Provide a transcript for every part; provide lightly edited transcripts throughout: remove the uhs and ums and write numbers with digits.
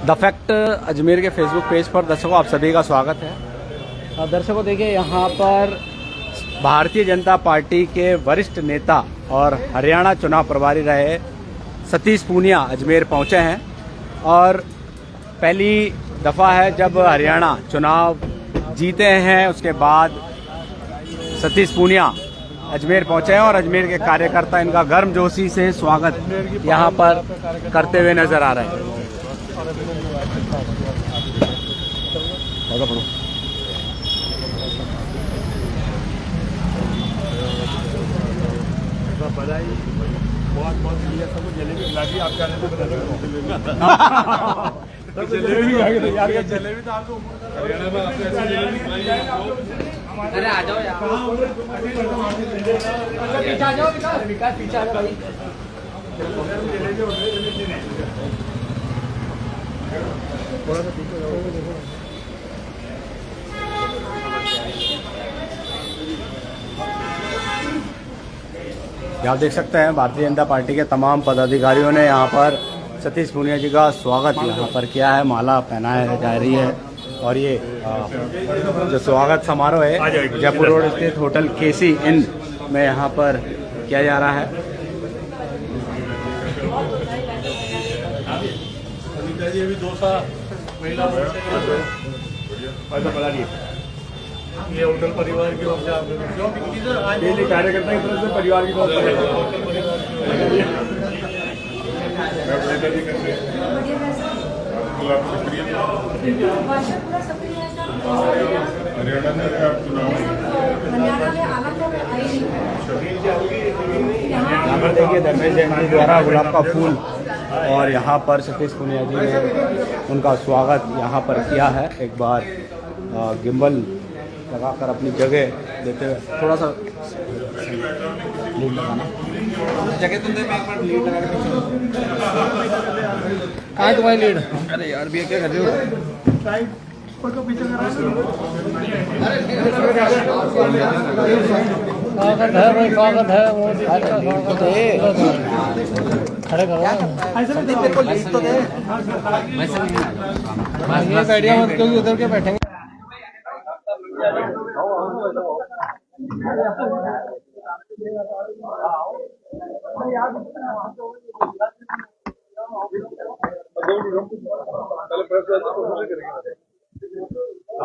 The fact Ajmer के Facebook page पर दर्शकों आप सभी का स्वागत है। दर्शकों देखिए, यहाँ पर भारतीय जनता पार्टी के वरिष्ठ नेता और हरियाणा चुनाव प्रभारी रहे सतीश पूनिया अजमेर पहुँचे हैं और पहली दफ़ा है जब हरियाणा चुनाव जीते हैं उसके बाद सतीश पूनिया अजमेर पहुँचे हैं और अजमेर के कार्यकर्ता इनका गर्मजोशी से स्वागत यहाँ पर करते हुए नजर आ रहे हैं। बधाई बहुत बहुत सबको जलेबी खिला दी आपके आने से जलेबी खा के तैयार कर जलेबी तो आपको हरियाणा में आपको ऐसे जलेबी खिलाई आपको। अरे आ जाओ यार, पीछे आ जाओ विकास पीछे आ जाओ भाई। थोड़ा सा पीछे देखो। आप देख सकते हैं भारतीय जनता पार्टी के तमाम पदाधिकारियों ने यहाँ पर सतीश पूनिया जी का स्वागत यहाँ पर किया है, माला पहनाया जा रही है और ये जो स्वागत समारोह है जयपुर रोड स्थित होटल केसी इन में यहाँ पर किया जा रहा है। अभी डोसा महिला ये होटल परिवार की ओर से आपके कार्यकर्ता की तरफ से परिवार की तरफ यहाँ पर देखिए धर्मेश जैन जी द्वारा गुलाब का फूल और यहाँ पर सतीश पूनिया जी ने उनका स्वागत यहाँ पर किया है। एक बार गिम्बल लगाकर अपनी जगह देते हुए थोड़ा सा लीड लगाना, जगह तुम एक बार लीड लगा के कहाँ तुम्हारी लीड? अरे यार भैया क्या कर रहे हो? स्वागत है भाई, स्वागत है खड़े करो ऐसे भी तेरे को लीड तो दे। ये बैठिया मत क्योंकि उधर के बैठेंगे।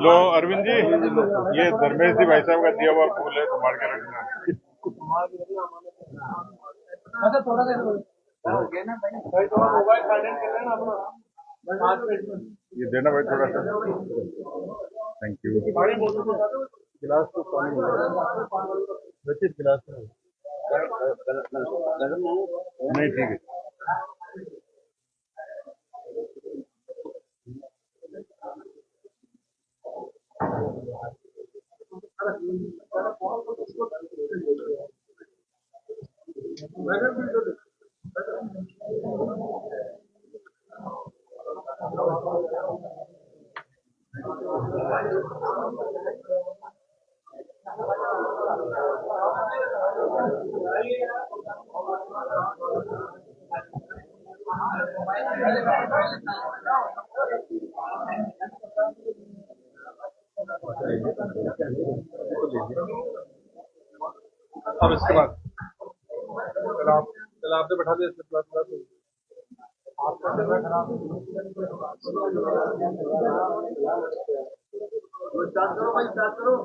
लो अरविंद जी, ये धर्मेश जी भाई साहब का दिया हुआ फूल है, संभाल के रखना। थोड़ा मोबाइल साइलेंट कर लेना अपना, ये देना भाई थोड़ा सा। Thank you. गिलास तो पानी रचित गिलास नहीं, ठीक है। अब इसके बाद चल आपने बैठा दिया आपका चल रहा खराब करो।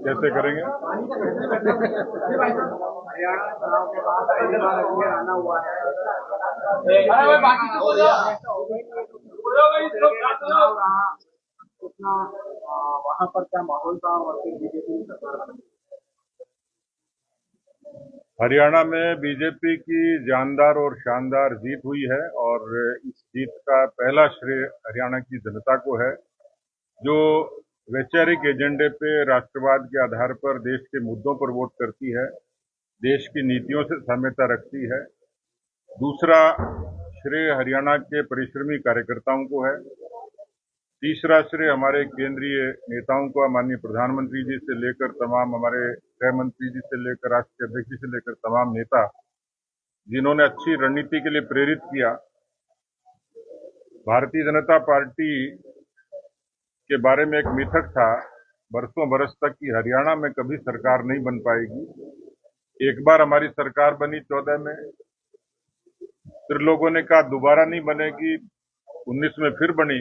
कैसे करेंगे? हरियाणा चुनाव के बाद आना हुआ है। उतना वहाँ पर क्या माहौल था और फिर बीजेपी सरकार? हरियाणा में बीजेपी की जानदार और शानदार जीत हुई है और इस जीत का पहला श्रेय हरियाणा की जनता को है, जो वैचारिक एजेंडे पे राष्ट्रवाद के आधार पर देश के मुद्दों पर वोट करती है, देश की नीतियों से साम्यता रखती है। दूसरा श्रेय हरियाणा के परिश्रमी कार्यकर्ताओं को है। तीसरा श्रेय हमारे केंद्रीय नेताओं को, माननीय प्रधानमंत्री जी से लेकर तमाम हमारे गृह मंत्री जी से लेकर राष्ट्रीय अध्यक्ष जी से लेकर तमाम नेता, जिन्होंने अच्छी रणनीति के लिए प्रेरित किया। भारतीय जनता पार्टी के बारे में एक मिथक था बरसों बरस तक कि हरियाणा में कभी सरकार नहीं बन पाएगी। एक बार हमारी सरकार बनी 14 में, फिर लोगों ने कहा दोबारा नहीं बनेगी, 19 में फिर बनी।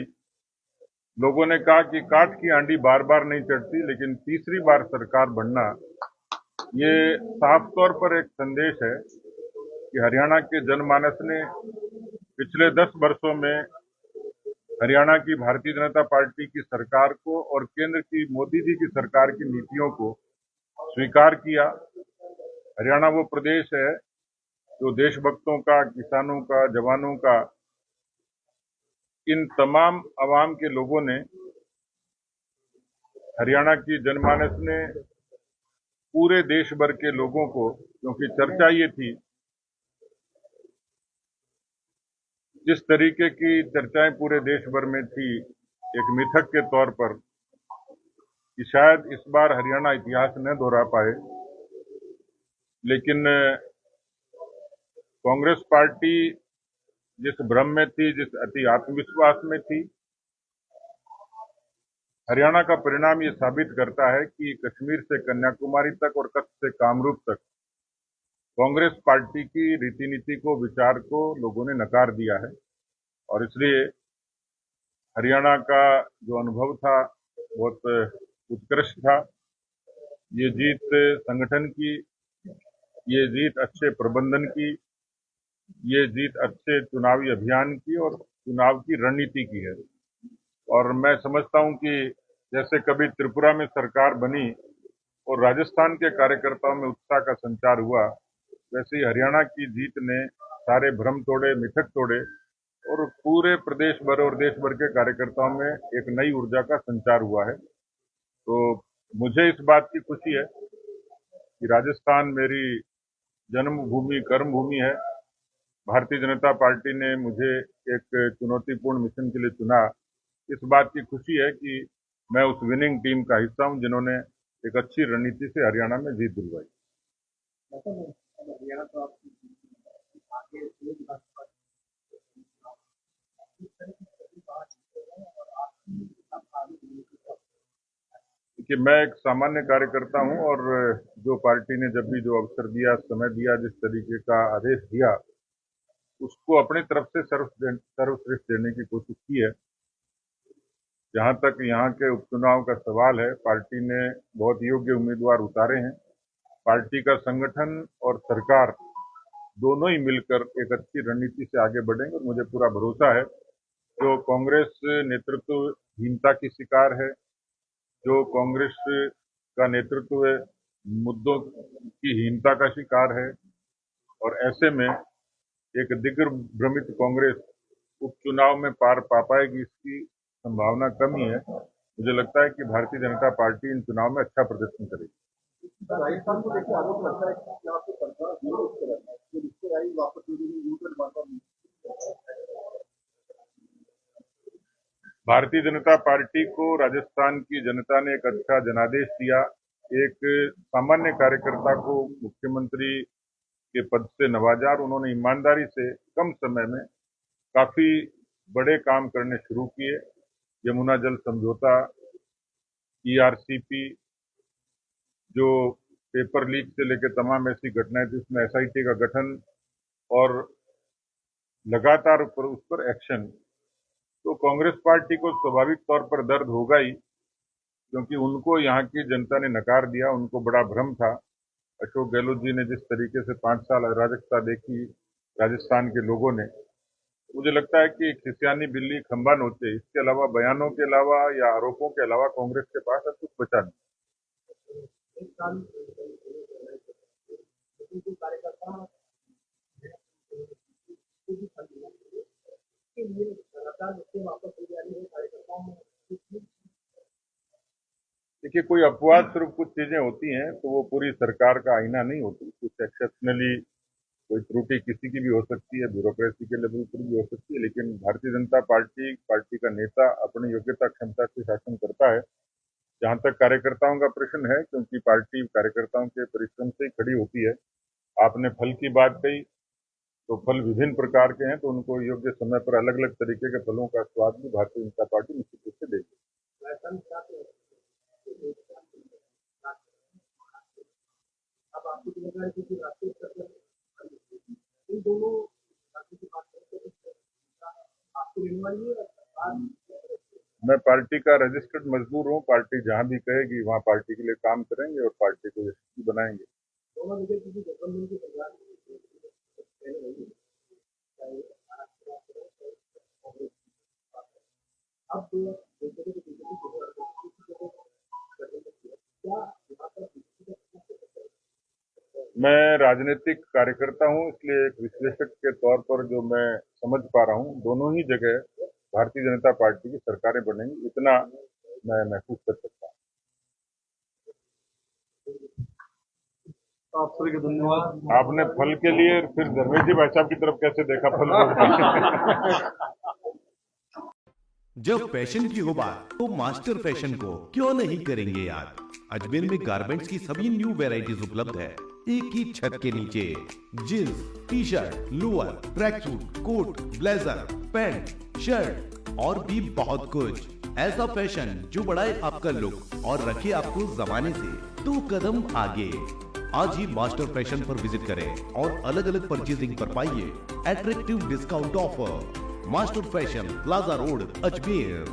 लोगों ने कहा कि काठ की आंधी बार बार नहीं चढ़ती, लेकिन तीसरी बार सरकार बनना ये साफ तौर पर एक संदेश है कि हरियाणा के जनमानस ने पिछले 10 वर्षों में हरियाणा की भारतीय जनता पार्टी की सरकार को और केंद्र की मोदी जी की सरकार की नीतियों को स्वीकार किया। हरियाणा वो प्रदेश है जो देशभक्तों का, किसानों का, जवानों का, इन तमाम आवाम के लोगों ने, हरियाणा की जनमानस ने पूरे देश भर के लोगों को, क्योंकि चर्चा ये थी, जिस तरीके की चर्चाएं पूरे देश भर में थी एक मिथक के तौर पर कि शायद इस बार हरियाणा इतिहास न दोहरा पाए, लेकिन कांग्रेस पार्टी जिस भ्रम में थी, जिस अति आत्मविश्वास में थी, हरियाणा का परिणाम ये साबित करता है कि कश्मीर से कन्याकुमारी तक और कच्छ से कामरूप तक कांग्रेस पार्टी की रीति नीति को, विचार को लोगों ने नकार दिया है। और इसलिए हरियाणा का जो अनुभव था बहुत उत्कृष्ट था। ये जीत संगठन की, ये जीत अच्छे प्रबंधन की, ये जीत अच्छे चुनावी अभियान की और चुनाव की रणनीति की है। और मैं समझता हूं कि जैसे कभी त्रिपुरा में सरकार बनी और राजस्थान के कार्यकर्ताओं में उत्साह का संचार हुआ, वैसे ही हरियाणा की जीत ने सारे भ्रम तोड़े, मिथक तोड़े और पूरे प्रदेश भर और देश भर के कार्यकर्ताओं में एक नई ऊर्जा का संचार हुआ है। तो मुझे इस बात की खुशी है कि राजस्थान मेरी जन्मभूमि, कर्मभूमि है। भारतीय जनता पार्टी ने मुझे एक चुनौतीपूर्ण मिशन के लिए चुना। इस बात की खुशी है कि मैं उस विनिंग टीम का हिस्सा हूं जिन्होंने एक अच्छी रणनीति से हरियाणा में जीत दिलवाई। हरियाणा तो आप आगे कि मैं एक सामान्य कार्यकर्ता हूं और जो पार्टी ने जब भी जो अवसर दिया, समय दिया, जिस तरीके का आदेश दिया, उसको अपनी तरफ से सर्वश्रेष्ठ देने की कोशिश की है। जहां तक यहाँ के उपचुनाव का सवाल है, पार्टी ने बहुत योग्य उम्मीदवार उतारे हैं। पार्टी का संगठन और सरकार दोनों ही मिलकर एक अच्छी रणनीति से आगे बढ़ेंगे और मुझे पूरा भरोसा है जो कांग्रेस नेतृत्वहीनता की शिकार है, जो कांग्रेस का नेतृत्व मुद्दों की हीनता का शिकार है और ऐसे में एक दिग्भ्रमित कांग्रेस उपचुनाव में पार पा पाएगी, इसकी संभावना कम ही है। मुझे लगता है कि भारतीय जनता पार्टी इन चुनाव में अच्छा प्रदर्शन करेगी। राजस्थान को देखिए आरोप लगता है कि आपको सरकार विरोध कर रहा है, जो रिश्तेदारी वापस यूटर्न मारता नहीं। भारतीय जनता पार्टी को राजस्थान की जनता ने एक अच्छा जनादेश दिया। एक सामान्य कार्यकर्ता को मुख्यमंत्री के पद से नवाजा और उन्होंने ईमानदारी से कम समय में काफी बड़े काम करने शुरू किए। यमुना जल समझौता, ईआरसीपी, जो पेपर लीक से लेकर तमाम ऐसी घटनाएं थी उसमें एसआईटी का गठन और लगातार उस पर एक्शन। तो कांग्रेस पार्टी को स्वाभाविक तौर पर दर्द होगा ही, क्योंकि उनको यहाँ की जनता ने नकार दिया, उनको बड़ा भ्रम था। अशोक गहलोत जी ने जिस तरीके से 5 साल अराजकता देखी राजस्थान के लोगों ने, मुझे लगता है कि खिसियानी बिल्ली खंबा नोचे, इसके अलावा बयानों के अलावा या आरोपों के अलावा कांग्रेस के पास अब कुछ बचा नहीं। एक साल कार्यकर्ता के लिए लगातार उससे वापस हो जा रही है कार्यकर्ताओं में। देखिए, कोई अपवाद स्वरूप कुछ चीजें होती हैं तो वो पूरी सरकार का आईना नहीं होती। कुछ एक्सेप्शनली कोई त्रुटि किसी की भी हो सकती है, ब्यूरोक्रेसी के लेवल पर भी हो सकती है, लेकिन भारतीय जनता पार्टी का नेता अपनी योग्यता क्षमता से शासन करता है। जहां तक कार्यकर्ताओं का प्रश्न है, क्योंकि पार्टी कार्यकर्ताओं के परिश्रम से ही खड़ी होती है। आपने फल की बात कही, तो फल विभिन्न प्रकार के हैं, तो उनको योग्य समय पर अलग अलग तरीके के फलों का स्वाद भी भारतीय जनता पार्टी निश्चित रूप से देगी। अब आपको तो लग रहा है कि राष्ट्रीय स्तर पर इन दोनों राज्यों की बात करते हैं, आपको लेने वाली है सरकार? मैं पार्टी का रजिस्टर्ड मजदूर हूँ। पार्टी जहाँ भी कहेगी वहाँ पार्टी के लिए काम करेंगे और पार्टी को यशस्वी बनाएंगे। दोनों जगह किसी गठबंधन की सरकार अब मैं राजनीतिक कार्यकर्ता हूँ, इसलिए एक विश्लेषक के तौर पर जो मैं समझ पा रहा हूँ, दोनों ही जगह भारतीय जनता पार्टी की सरकारें बनेंगी, इतना मैं महसूस कर सकता हूँ। आप सभी का धन्यवाद। आपने फल के लिए फिर धर्मेश जी भाई साहब की तरफ कैसे देखा? फल जब फैशन की हो बात तो मास्टर फैशन को क्यों नहीं करेंगे याद। अजमेर में गारमेंट्स की सभी न्यू वैरायटीज उपलब्ध है, एक ही छत के नीचे। Jeans, T shirt, lower, track suit, coat, blazer, pant, shirt और भी बहुत कुछ। ऐसा फैशन जो बढ़ाए आपका लुक और रखे आपको जमाने से 2 कदम आगे। आज ही मास्टर फैशन पर विजिट करें और अलग अलग परचेजिंग पर पाइए attractive discount offer. Master fashion, plaza road, Ajmer.